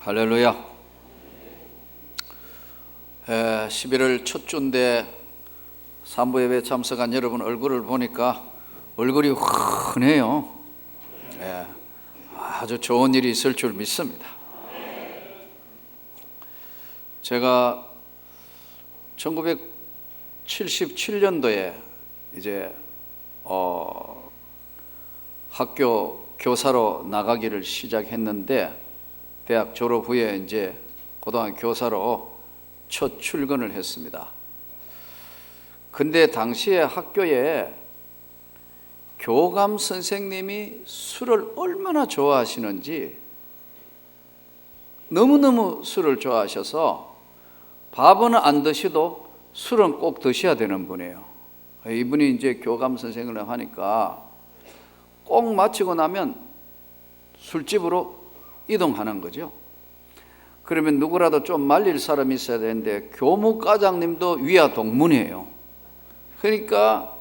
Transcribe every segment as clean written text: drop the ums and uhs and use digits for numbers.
할렐루야. 11월 첫 주인데 산부 예배 참석한 여러분 얼굴을 보니까 얼굴이 환해요. 아주 좋은 일이 있을 줄 믿습니다. 제가 1977년도에 이제 학교 교사로 나가기를 시작했는데, 대학 졸업 후에 이제 고등학교 교사로 첫 출근을 했습니다. 근데 당시에 학교에 교감 선생님이 술을 얼마나 좋아하시는지, 너무너무 술을 좋아하셔서 밥은 안 드셔도 술은 꼭 드셔야 되는 분이에요. 이분이 이제 교감 선생님을 하니까 꼭 마치고 나면 술집으로 이동하는 거죠. 그러면 누구라도 좀 말릴 사람이 있어야 되는데 교무과장님도 위와 동문이에요. 그러니까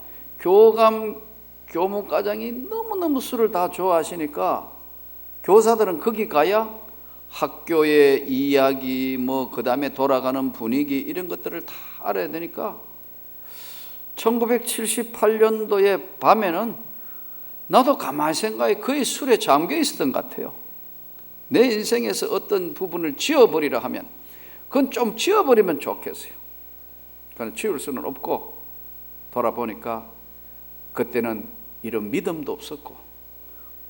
교무과장이 너무너무 술을 다 좋아하시니까 교사들은 거기 가야 학교의 이야기, 그 다음에 돌아가는 분위기, 이런 것들을 다 알아야 되니까 1978년도에 밤에는 나도 가만히 생각해 거의 술에 잠겨 있었던 것 같아요. 내 인생에서 어떤 부분을 지워버리라 하면 그건 좀 지워버리면 좋겠어요. 그건 지울 수는 없고, 돌아보니까 그때는 이런 믿음도 없었고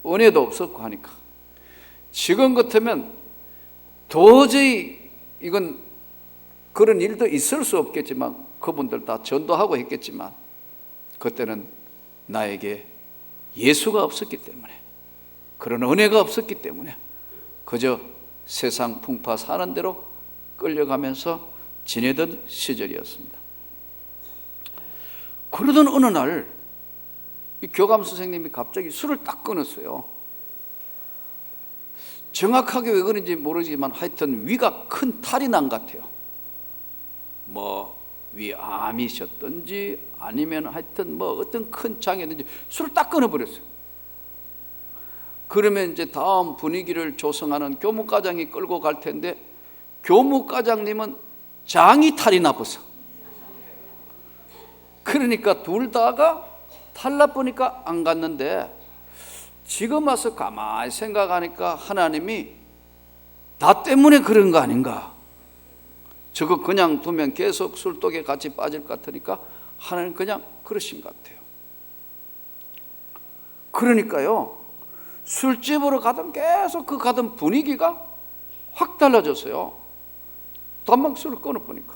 은혜도 없었고 하니까 지금 같으면 도저히 이건 그런 일도 있을 수 없겠지만, 그분들 다 전도하고 했겠지만, 그때는 나에게 예수가 없었기 때문에, 그런 은혜가 없었기 때문에 그저 세상 풍파 사는 대로 끌려가면서 지내던 시절이었습니다. 그러던 어느 날 이 교감 선생님이 갑자기 술을 딱 끊었어요. 정확하게 왜 그런지 모르지만 하여튼 위가 큰 탈이 난 것 같아요. 위암이셨든지 아니면 하여튼 어떤 큰 장애든지 술을 딱 끊어버렸어요. 그러면 이제 다음 분위기를 조성하는 교무과장이 끌고 갈 텐데, 교무과장님은 장이 탈이 나버서, 그러니까 둘 다가 탈나보니까 안 갔는데, 지금 와서 가만히 생각하니까 하나님이 나 때문에 그런 거 아닌가, 저거 그냥 두면 계속 술독에 같이 빠질 것 같으니까 하나님 그냥 그러신 것 같아요. 그러니까요, 술집으로 가던 계속 가던 분위기가 확 달라졌어요. 단막 술을 끊어보니까.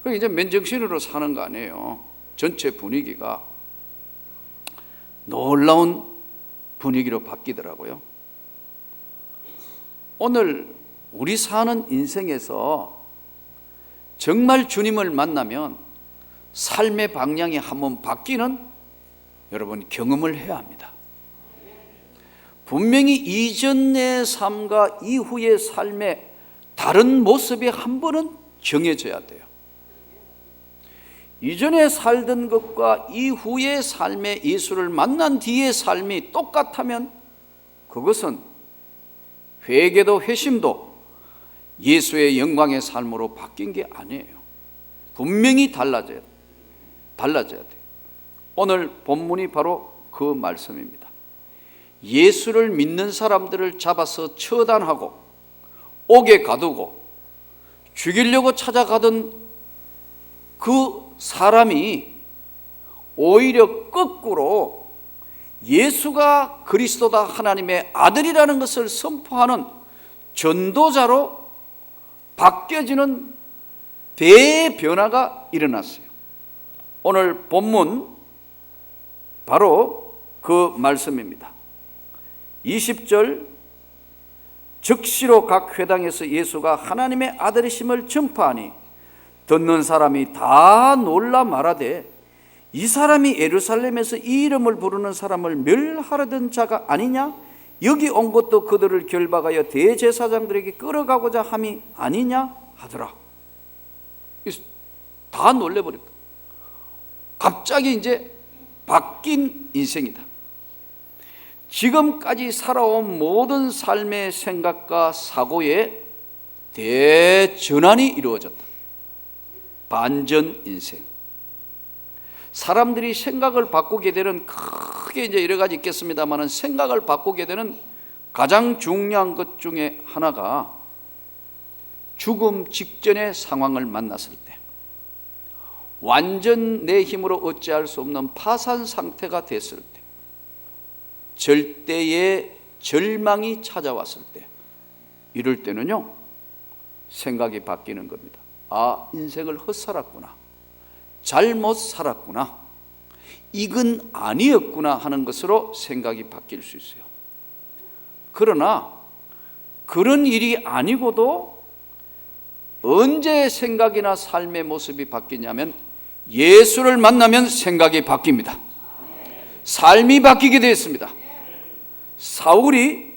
그게 이제 맨정신으로 사는 거 아니에요. 전체 분위기가 놀라운 분위기로 바뀌더라고요. 오늘 우리 사는 인생에서 정말 주님을 만나면 삶의 방향이 한번 바뀌는, 여러분, 경험을 해야 합니다. 분명히 이전의 삶과 이후의 삶의 다른 모습이 한 번은 정해져야 돼요. 이전에 살던 것과 이후의 삶의 예수를 만난 뒤의 삶이 똑같다면 그것은 회개도 회심도 예수의 영광의 삶으로 바뀐 게 아니에요. 분명히 달라져야 돼요. 오늘 본문이 바로 그 말씀입니다. 예수를 믿는 사람들을 잡아서 처단하고 옥에 가두고 죽이려고 찾아가던 그 사람이 오히려 거꾸로 예수가 그리스도다, 하나님의 아들이라는 것을 선포하는 전도자로 바뀌어지는 대변화가 일어났어요. 오늘 본문 바로 그 말씀입니다. 20절, 즉시로 각 회당에서 예수가 하나님의 아들이심을 전파하니 듣는 사람이 다 놀라 말하되, 이 사람이 예루살렘에서 이 이름을 부르는 사람을 멸하려던 자가 아니냐? 여기 온 것도 그들을 결박하여 대제사장들에게 끌어가고자 함이 아니냐 하더라. 다 놀래버렸다. 갑자기 이제 바뀐 인생이다. 지금까지 살아온 모든 삶의 생각과 사고의 대전환이 이루어졌다. 반전 인생. 사람들이 생각을 바꾸게 되는, 크게 이제 여러 가지 있겠습니다만, 생각을 바꾸게 되는 가장 중요한 것 중에 하나가 죽음 직전의 상황을 만났을 때, 완전 내 힘으로 어찌할 수 없는 파산 상태가 됐을 때, 절대의 절망이 찾아왔을 때, 이럴 때는요, 생각이 바뀌는 겁니다. 아, 인생을 헛살았구나, 잘못 살았구나, 이건 아니었구나 하는 것으로 생각이 바뀔 수 있어요. 그러나 그런 일이 아니고도 언제 생각이나 삶의 모습이 바뀌냐면, 예수를 만나면 생각이 바뀝니다. 삶이 바뀌게 되었습니다. 사울이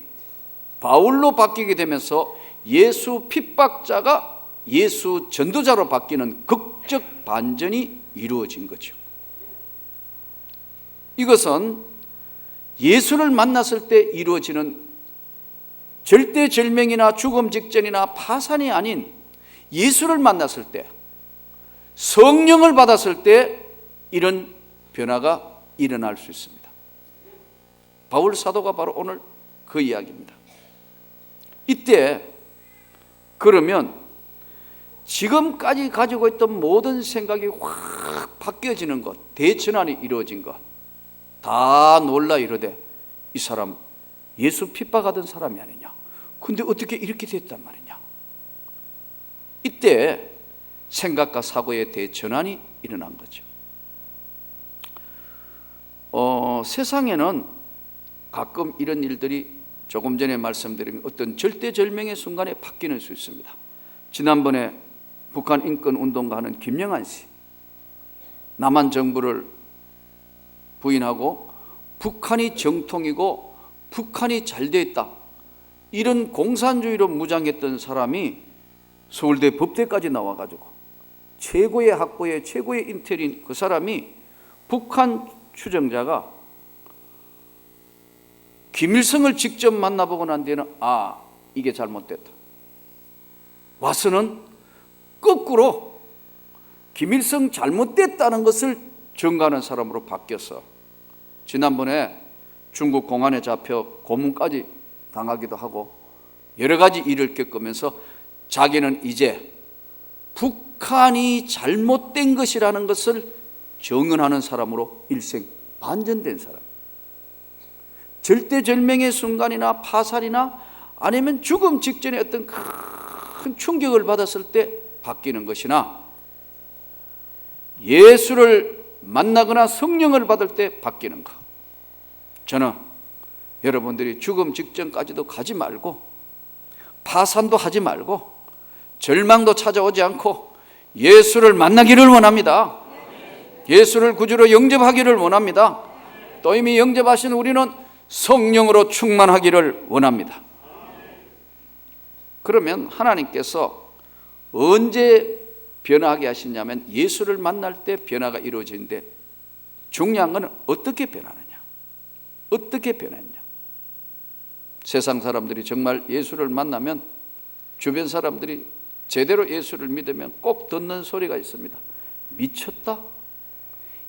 바울로 바뀌게 되면서 예수 핍박자가 예수 전도자로 바뀌는 극적 반전이 이루어진 거죠. 이것은 예수를 만났을 때 이루어지는 절대절명이나 죽음 직전이나 파산이 아닌, 예수를 만났을 때, 성령을 받았을 때 이런 변화가 일어날 수 있습니다. 바울 사도가 바로 오늘 그 이야기입니다. 이때 그러면 지금까지 가지고 있던 모든 생각이 확 바뀌어지는 것, 대전환이 이루어진 것, 다 놀라 이르되 이 사람 예수 핍박하던 사람이 아니냐, 근데 어떻게 이렇게 됐단 말이냐. 이때 생각과 사고의 대전환이 일어난 거죠. 세상에는 가끔 이런 일들이 조금 전에 말씀드린 어떤 절대절명의 순간에 바뀌는 수 있습니다. 지난번에 북한 인권운동가 하는 김영한 씨, 남한 정부를 부인하고 북한이 정통이고 북한이 잘 돼 있다, 이런 공산주의로 무장했던 사람이 서울대 법대까지 나와가지고 최고의 학부의 최고의 인텔인 그 사람이, 북한 추정자가 김일성을 직접 만나보고 난 뒤에는 아, 이게 잘못됐다, 와서는 거꾸로 김일성 잘못됐다는 것을 증거하는 사람으로 바뀌었어. 지난번에 중국 공안에 잡혀 고문까지 당하기도 하고 여러 가지 일을 겪으면서 자기는 이제 북한이 잘못된 것이라는 것을 정언하는 사람으로 일생 반전된 사람. 절대절명의 순간이나 파산이나 아니면 죽음 직전에 어떤 큰 충격을 받았을 때 바뀌는 것이나, 예수를 만나거나 성령을 받을 때 바뀌는 것. 저는 여러분들이 죽음 직전까지도 가지 말고, 파산도 하지 말고, 절망도 찾아오지 않고 예수를 만나기를 원합니다. 예수를 구주로 영접하기를 원합니다. 또 이미 영접하신 우리는 성령으로 충만하기를 원합니다. 그러면 하나님께서 언제 변화하게 하시냐면, 예수를 만날 때 변화가 이루어지는데, 중요한 것은 어떻게 변하느냐, 어떻게 변했냐. 세상 사람들이 정말 예수를 만나면, 주변 사람들이 제대로 예수를 믿으면 꼭 듣는 소리가 있습니다. 미쳤다?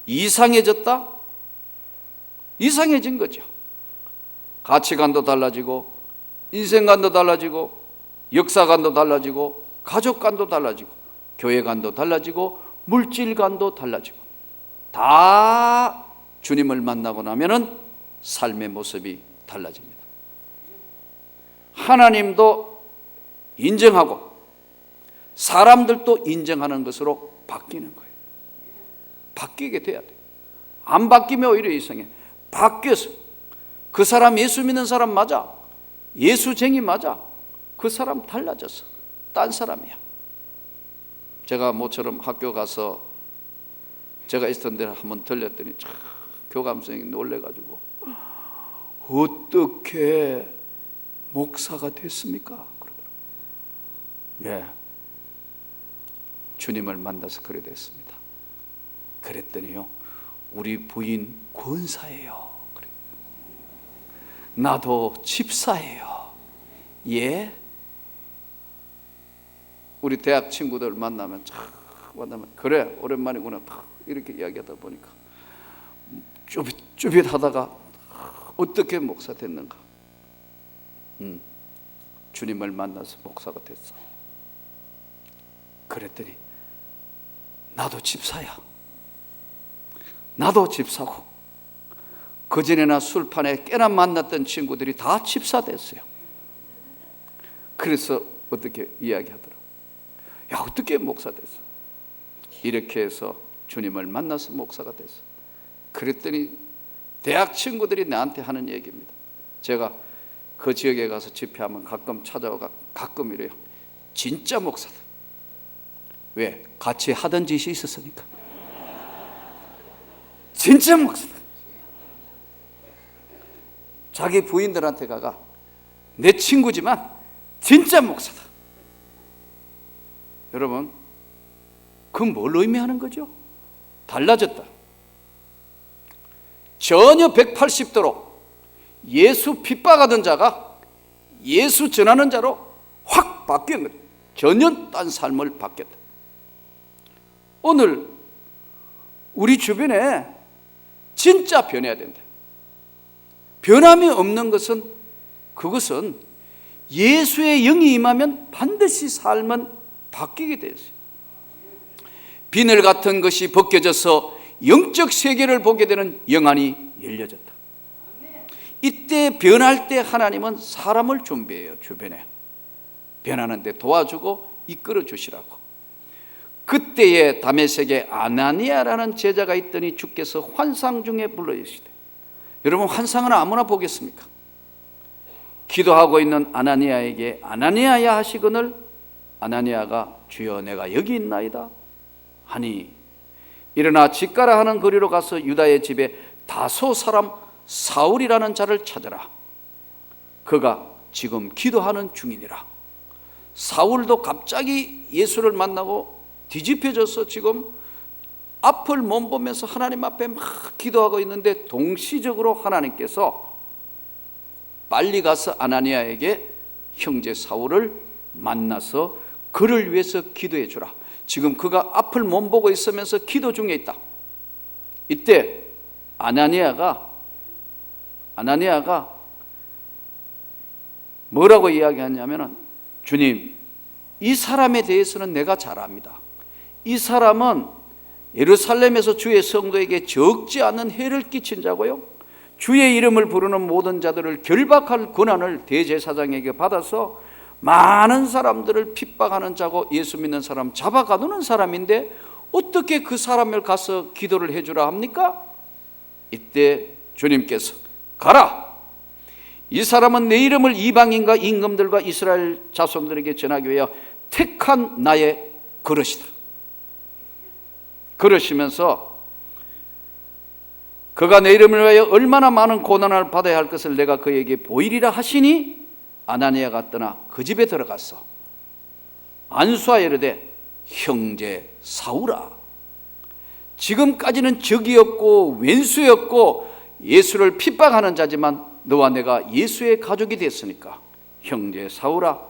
이상해졌다? 이상해진 거죠. 가치관도 달라지고, 인생관도 달라지고, 역사관도 달라지고, 가족관도 달라지고, 교회관도 달라지고, 물질관도 달라지고, 다 주님을 만나고 나면은 삶의 모습이 달라집니다. 하나님도 인정하고 사람들도 인정하는 것으로 바뀌는 거예요. 바뀌게 돼야 돼요. 안 바뀌면 오히려 이상해. 바뀌어서 그 사람 예수 믿는 사람 맞아, 예수쟁이 맞아, 그 사람 달라졌어, 딴 사람이야. 제가 모처럼 학교 가서 제가 있었던 데를 한번 들렸더니 참 교감생이 놀래가지고, 어떻게 목사가 됐습니까? 그러더라고요. 예, 주님을 만나서 그래 됐습니다. 그랬더니요, 우리 부인 권사예요. 그래. 나도 집사예요. 예? 우리 대학 친구들 만나면 그래 오랜만이구나 이렇게 이야기하다 보니까 쭈빗하다가 어떻게 목사 됐는가? 주님을 만나서 목사가 됐어. 그랬더니 나도 집사야. 나도 집사고 그전에나 술판에 꽤나 만났던 친구들이 다 집사 됐어요. 그래서 어떻게 이야기하더라고. 야, 어떻게 목사 됐어? 이렇게 해서 주님을 만나서 목사가 됐어. 그랬더니 대학 친구들이 나한테 하는 얘기입니다. 제가 그 지역에 가서 집회하면 가끔 찾아와 가끔 이래요. 진짜 목사다. 왜? 같이 하던 짓이 있었으니까. 진짜 목사다. 자기 부인들한테 가가 내 친구지만 진짜 목사다. 여러분, 그건 뭘 의미하는 거죠? 달라졌다. 전혀 180도로 예수 핍박하던 자가 예수 전하는 자로 확 바뀐 거예요. 전혀 딴 삶을 받겠다. 오늘 우리 주변에 진짜 변해야 된다. 변함이 없는 것은 그것은 예수의 영이 임하면 반드시 삶은 바뀌게 되어 있어요. 비늘 같은 것이 벗겨져서 영적 세계를 보게 되는 영안이 열려졌다. 이때 변할 때 하나님은 사람을 준비해요. 주변에 변하는데 도와주고 이끌어 주시라고. 그때에 다메섹에 아나니아라는 제자가 있더니 주께서 환상 중에 불러주시되. 여러분, 환상은 아무나 보겠습니까? 기도하고 있는 아나니아에게 아나니아야 하시거늘 아나니아가 주여 내가 여기 있나이다 하니 일어나 집가라 하는 거리로 가서 유다의 집에 다소 사람 사울이라는 자를 찾으라. 그가 지금 기도하는 중이니라. 사울도 갑자기 예수를 만나고 뒤집혀져서 지금 앞을 못 보면서 하나님 앞에 막 기도하고 있는데 동시적으로 하나님께서 빨리 가서 아나니아에게 형제 사울을 만나서 그를 위해서 기도해 주라. 지금 그가 앞을 못 보고 있으면서 기도 중에 있다. 이때 아나니아가 뭐라고 이야기하냐면은 주님, 이 사람에 대해서는 내가 잘 압니다. 이 사람은 예루살렘에서 주의 성도에게 적지 않은 해를 끼친 자고요, 주의 이름을 부르는 모든 자들을 결박할 권한을 대제사장에게 받아서 많은 사람들을 핍박하는 자고 예수 믿는 사람 잡아가두는 사람인데 어떻게 그 사람을 가서 기도를 해주라 합니까? 이때 주님께서 가라! 이 사람은 내 이름을 이방인과 임금들과 이스라엘 자손들에게 전하기 위하여 택한 나의 그릇이다. 그러시면서 그가 내 이름을 위하여 얼마나 많은 고난을 받아야 할 것을 내가 그에게 보이리라 하시니 아나니아가 떠나 그 집에 들어갔어. 안수하여 이르되 형제 사울아, 지금까지는 적이었고 왼수였고 예수를 핍박하는 자지만 너와 내가 예수의 가족이 됐으니까 형제 사울아,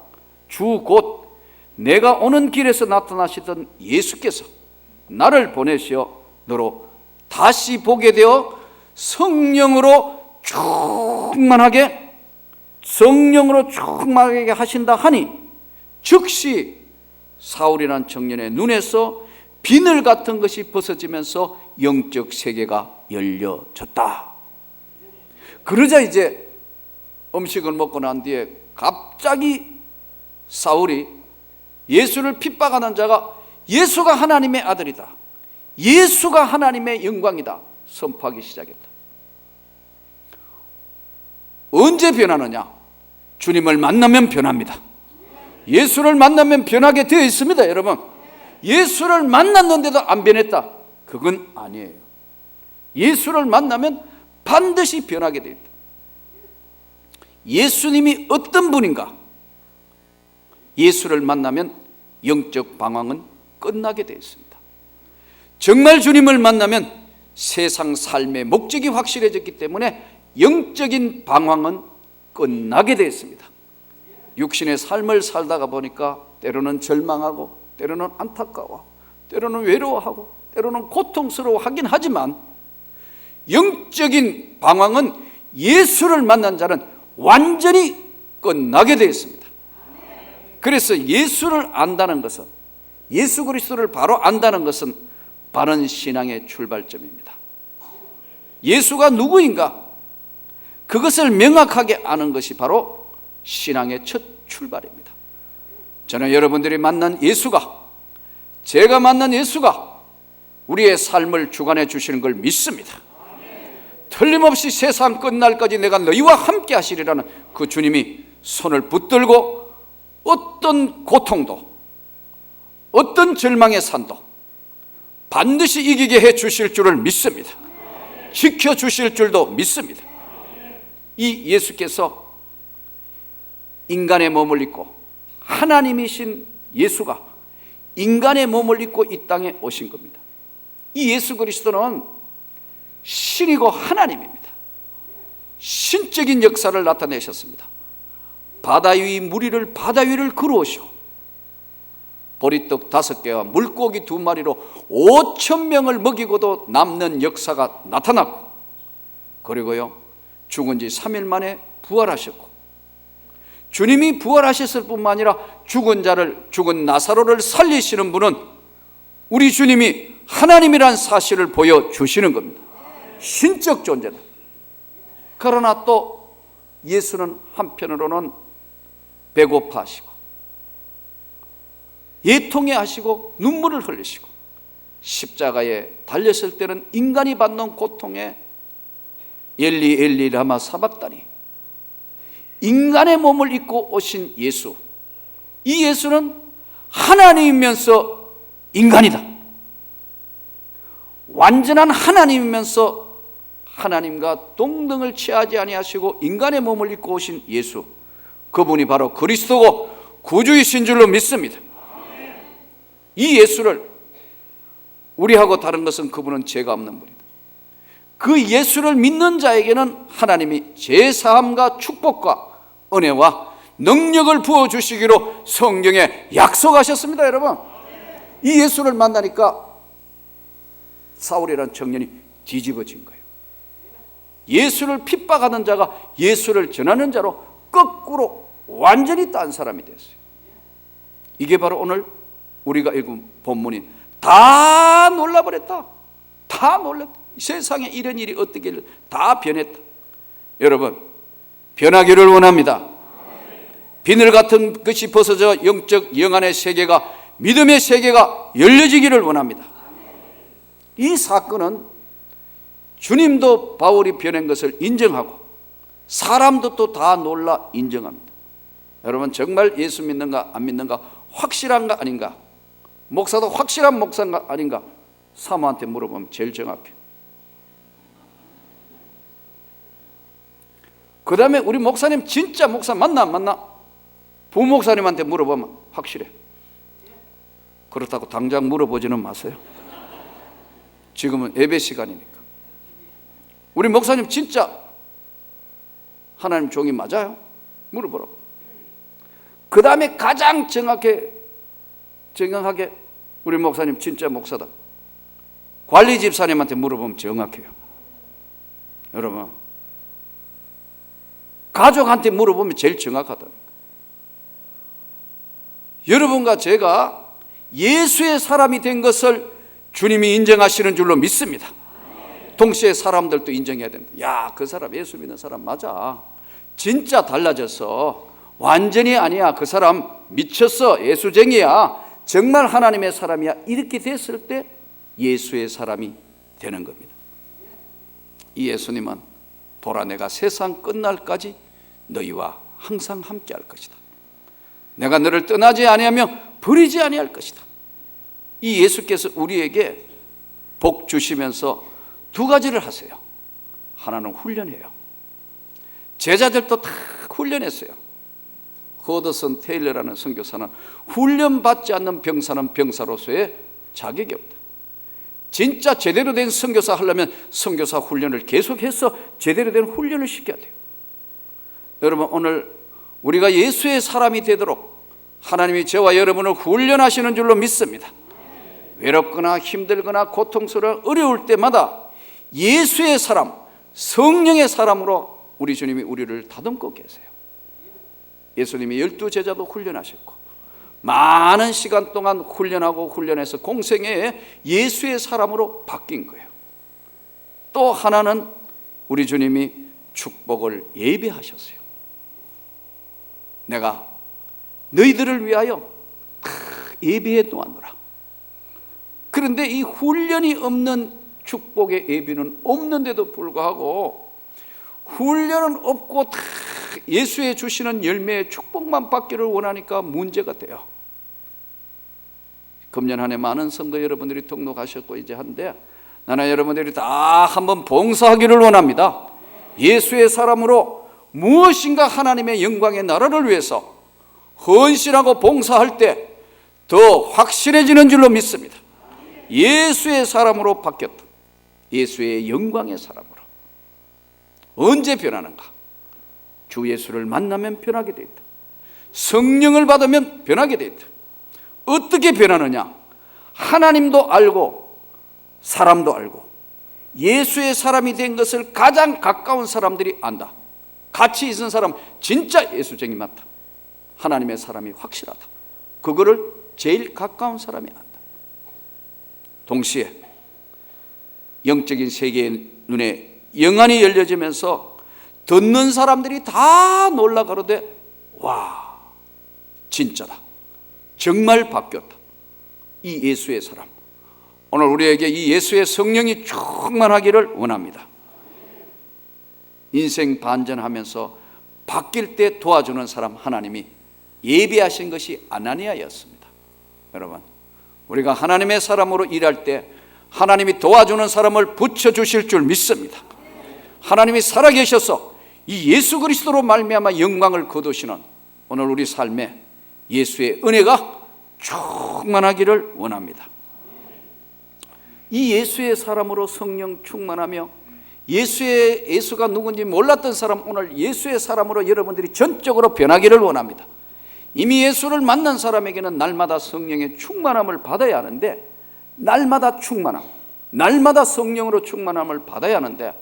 주 곧 내가 오는 길에서 나타나시던 예수께서 나를 보내시어 너로 다시 보게 되어 성령으로 충만하게 하신다 하니 즉시 사울이라는 청년의 눈에서 비늘 같은 것이 벗어지면서 영적 세계가 열려졌다. 그러자 이제 음식을 먹고 난 뒤에 갑자기 사울이 예수를 핍박하는 자가 예수가 하나님의 아들이다, 예수가 하나님의 영광이다 선포하기 시작했다. 언제 변하느냐? 주님을 만나면 변합니다. 예수를 만나면 변하게 되어 있습니다. 여러분, 예수를 만났는데도 안 변했다, 그건 아니에요. 예수를 만나면 반드시 변하게 되어 있다. 예수님이 어떤 분인가? 예수를 만나면 영적 방황은 끝나게 되어 있습니다. 정말 주님을 만나면 세상 삶의 목적이 확실해졌기 때문에 영적인 방황은 끝나게 되었습니다. 육신의 삶을 살다가 보니까 때로는 절망하고 때로는 안타까워, 때로는 외로워하고 때로는 고통스러워하긴 하지만 영적인 방황은 예수를 만난 자는 완전히 끝나게 되었습니다. 그래서 예수를 안다는 것은, 예수 그리스도를 바로 안다는 것은 바른 신앙의 출발점입니다. 예수가 누구인가? 그것을 명확하게 아는 것이 바로 신앙의 첫 출발입니다. 저는 여러분들이 만난 예수가, 제가 만난 예수가 우리의 삶을 주관해 주시는 걸 믿습니다. 틀림없이 세상 끝날까지 내가 너희와 함께 하시리라는 그 주님이 손을 붙들고 어떤 고통도, 어떤 절망의 산도 반드시 이기게 해 주실 줄을 믿습니다. 지켜주실 줄도 믿습니다. 이 예수께서 인간의 몸을 입고, 하나님이신 예수가 인간의 몸을 입고 이 땅에 오신 겁니다. 이 예수 그리스도는 신이고 하나님입니다. 신적인 역사를 나타내셨습니다. 바다 위 무리를 바다 위를 걸어오시고 보리떡 5개와 물고기 2마리로 5,000명을 먹이고도 남는 역사가 나타났고, 그리고요 죽은 지 3일 만에 부활하셨고, 주님이 부활하셨을 뿐만 아니라 죽은 나사로를 살리시는 분은 우리 주님이 하나님이란 사실을 보여주시는 겁니다. 신적 존재다. 그러나 또 예수는 한편으로는 배고파하시고 애통해 하시고 눈물을 흘리시고 십자가에 달렸을 때는 인간이 받는 고통에 엘리 엘리 라마 사박다니, 인간의 몸을 입고 오신 예수, 이 예수는 하나님이면서 인간이다. 완전한 하나님이면서 하나님과 동등을 취하지 아니하시고 인간의 몸을 입고 오신 예수, 그분이 바로 그리스도고 구주이신 줄로 믿습니다. 이 예수를, 우리하고 다른 것은 그분은 죄가 없는 분이다. 그 예수를 믿는 자에게는 하나님이 죄사함과 축복과 은혜와 능력을 부어주시기로 성경에 약속하셨습니다. 여러분, 이 예수를 만나니까 사울이라는 청년이 뒤집어진 거예요. 예수를 핍박하는 자가 예수를 전하는 자로 거꾸로 완전히 딴 사람이 됐어요. 이게 바로 오늘 우리가 읽은 본문인 다 놀라버렸다, 다 놀랐다, 세상에 이런 일이 어떻게 다 변했다. 여러분, 변하기를 원합니다. 비늘 같은 것이 벗어져 영적 영안의 세계가, 믿음의 세계가 열려지기를 원합니다. 이 사건은 주님도 바울이 변한 것을 인정하고 사람도 또 다 놀라 인정합니다. 여러분, 정말 예수 믿는가 안 믿는가, 확실한가 아닌가, 목사도 확실한 목사인가 아닌가 사모한테 물어보면 제일 정확해요. 그 다음에 우리 목사님 진짜 목사 맞나 안 맞나 부목사님한테 물어보면 확실해. 그렇다고 당장 물어보지는 마세요. 지금은 예배 시간이니까. 우리 목사님 진짜 하나님 종이 맞아요? 물어보라고. 그 다음에 가장 정확하게 우리 목사님 진짜 목사다, 관리 집사님한테 물어보면 정확해요. 여러분, 가족한테 물어보면 제일 정확하다니까. 여러분과 제가 예수의 사람이 된 것을 주님이 인정하시는 줄로 믿습니다. 동시에 사람들도 인정해야 된다. 야, 그 사람 예수 믿는 사람 맞아, 진짜 달라졌어, 완전히 아니야, 그 사람 미쳤어, 예수쟁이야, 정말 하나님의 사람이야. 이렇게 됐을 때 예수의 사람이 되는 겁니다. 이 예수님은 보라, 내가 세상 끝날까지 너희와 항상 함께 할 것이다. 내가 너를 떠나지 아니하며 버리지 아니할 것이다. 이 예수께서 우리에게 복 주시면서 두 가지를 하세요. 하나는 훈련해요. 제자들도 다 훈련했어요. 허더슨 테일러라는 선교사는 훈련받지 않는 병사는 병사로서의 자격이 없다. 진짜 제대로 된 선교사 하려면 선교사 훈련을 계속해서 제대로 된 훈련을 시켜야 돼요. 여러분, 오늘 우리가 예수의 사람이 되도록 하나님이 저와 여러분을 훈련하시는 줄로 믿습니다. 외롭거나 힘들거나 고통스러워 어려울 때마다 예수의 사람, 성령의 사람으로 우리 주님이 우리를 다듬고 계세요. 예수님이 12제자도 훈련하셨고 많은 시간 동안 훈련하고 훈련해서 공생애에 예수의 사람으로 바뀐 거예요. 또 하나는 우리 주님이 축복을 예배하셨어요. 내가 너희들을 위하여 예배해 놓았노라. 그런데 이 훈련이 없는 축복의 예배는 없는데도 불구하고 훈련은 없고 다 예수의 주시는 열매의 축복만 받기를 원하니까 문제가 돼요. 금년 한 해 많은 성도 여러분들이 등록하셨고 이제 한데 나는 여러분들이 다 한번 봉사하기를 원합니다. 예수의 사람으로 무엇인가 하나님의 영광의 나라를 위해서 헌신하고 봉사할 때 더 확실해지는 줄로 믿습니다. 예수의 사람으로 바뀌었다. 예수의 영광의 사람으로. 언제 변하는가? 주 예수를 만나면 변하게 돼 있다. 성령을 받으면 변하게 돼 있다. 어떻게 변하느냐? 하나님도 알고 사람도 알고 예수의 사람이 된 것을 가장 가까운 사람들이 안다. 같이 있는 사람 진짜 예수쟁이 맞다. 하나님의 사람이 확실하다. 그거를 제일 가까운 사람이 안다. 동시에 영적인 세계의 눈에 영안이 열려지면서 듣는 사람들이 다 놀라 가로되 와, 진짜다. 정말 바뀌었다. 이 예수의 사람. 오늘 우리에게 이 예수의 성령이 충만하기를 원합니다. 인생 반전하면서 바뀔 때 도와주는 사람 하나님이 예비하신 것이 아나니아였습니다. 여러분, 우리가 하나님의 사람으로 일할 때 하나님이 도와주는 사람을 붙여주실 줄 믿습니다. 하나님이 살아계셔서 이 예수 그리스도로 말미암아 영광을 거두시는 오늘 우리 삶에 예수의 은혜가 충만하기를 원합니다. 이 예수의 사람으로 성령 충만하며 예수가 누군지 몰랐던 사람 오늘 예수의 사람으로 여러분들이 전적으로 변하기를 원합니다. 이미 예수를 만난 사람에게는 날마다 성령의 충만함을 받아야 하는데 날마다 충만함, 날마다 성령으로 충만함을 받아야 하는데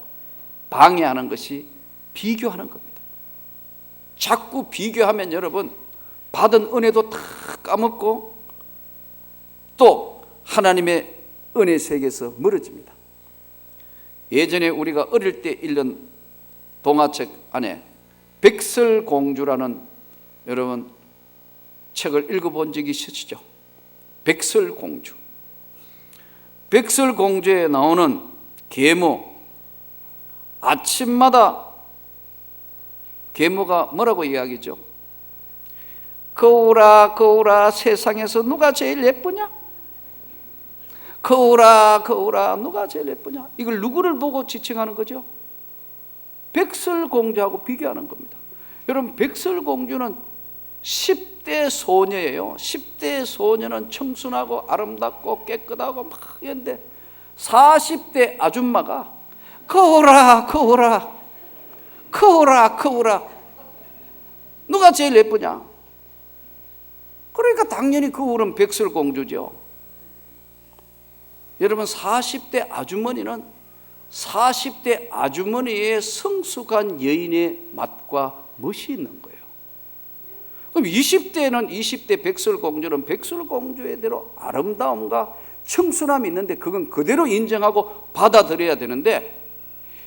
방해하는 것이 비교하는 겁니다. 자꾸 비교하면 여러분 받은 은혜도 다 까먹고 또 하나님의 은혜 세계에서 멀어집니다. 예전에 우리가 어릴 때 읽은 동화책 안에 백설공주라는 여러분 책을 읽어본 적이 있으시죠? 백설공주. 백설공주에 나오는 계모, 아침마다 계모가 뭐라고 이야기죠? 거울아 거울아 세상에서 누가 제일 예쁘냐? 거울아 거울아 누가 제일 예쁘냐? 이걸 누구를 보고 지칭하는 거죠? 백설공주하고 비교하는 겁니다. 여러분, 백설공주는 10대 소녀예요. 10대 소녀는 청순하고 아름답고 깨끗하고 막 이런데 40대 아줌마가 거울아 거울아 거울아 거울아 누가 제일 예쁘냐? 그러니까 당연히 거울은 백설공주죠. 여러분, 40대 아주머니는 40대 아주머니의 성숙한 여인의 맛과 멋이 있는 거예요. 그럼 20대는 20대 백설공주는 백설공주의 대로 아름다움과 청순함이 있는데 그건 그대로 인정하고 받아들여야 되는데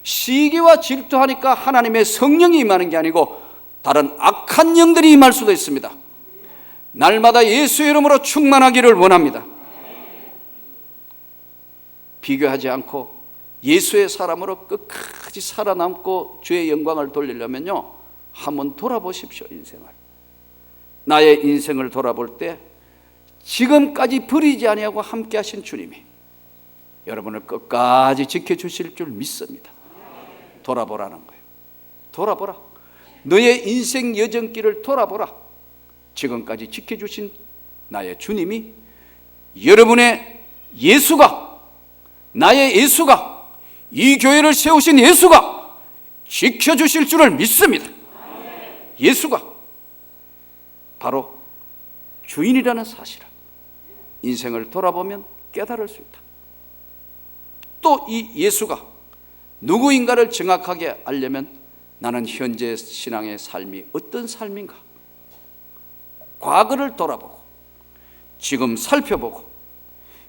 시기와 질투하니까 하나님의 성령이 임하는 게 아니고 다른 악한 영들이 임할 수도 있습니다. 날마다 예수의 이름으로 충만하기를 원합니다. 비교하지 않고 예수의 사람으로 끝까지 살아남고 주의 영광을 돌리려면요, 한번 돌아보십시오. 인생을, 나의 인생을 돌아볼 때 지금까지 버리지 아니하고 함께 하신 주님이 여러분을 끝까지 지켜주실 줄 믿습니다. 돌아보라는 거예요. 돌아보라. 너의 인생 여정길을 돌아보라. 지금까지 지켜주신 나의 주님이, 여러분의 예수가, 나의 예수가, 이 교회를 세우신 예수가 지켜주실 줄을 믿습니다. 예수가 바로 주인이라는 사실을 인생을 돌아보면 깨달을 수 있다. 또 이 예수가 누구인가를 정확하게 알려면 나는 현재 신앙의 삶이 어떤 삶인가, 과거를 돌아보고 지금 살펴보고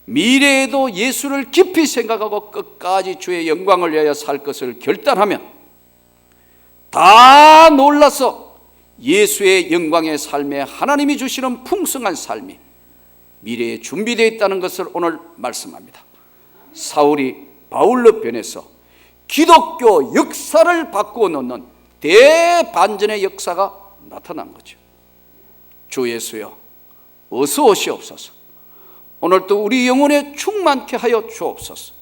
미래에도 예수를 깊이 생각하고 끝까지 주의 영광을 위하여 살 것을 결단하면 다 놀라서 예수의 영광의 삶에 하나님이 주시는 풍성한 삶이 미래에 준비되어 있다는 것을 오늘 말씀합니다. 사울이 바울로 변해서 기독교 역사를 바꾸어 놓는 대반전의 역사가 나타난 거죠. 주 예수여, 어서 오시옵소서. 오늘도 우리 영혼에 충만케 하여 주옵소서.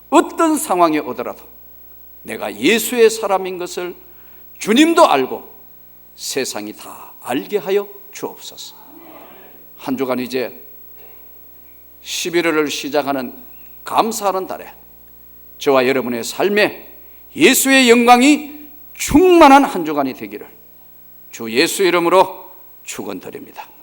어떤 상황에 오더라도 내가 예수의 사람인 것을 주님도 알고 세상이 다 알게 하여 주옵소서. 한 주간 이제 11월을 시작하는 감사하는 달에 저와 여러분의 삶에 예수의 영광이 충만한 한 주간이 되기를 주 예수 이름으로 축원드립니다.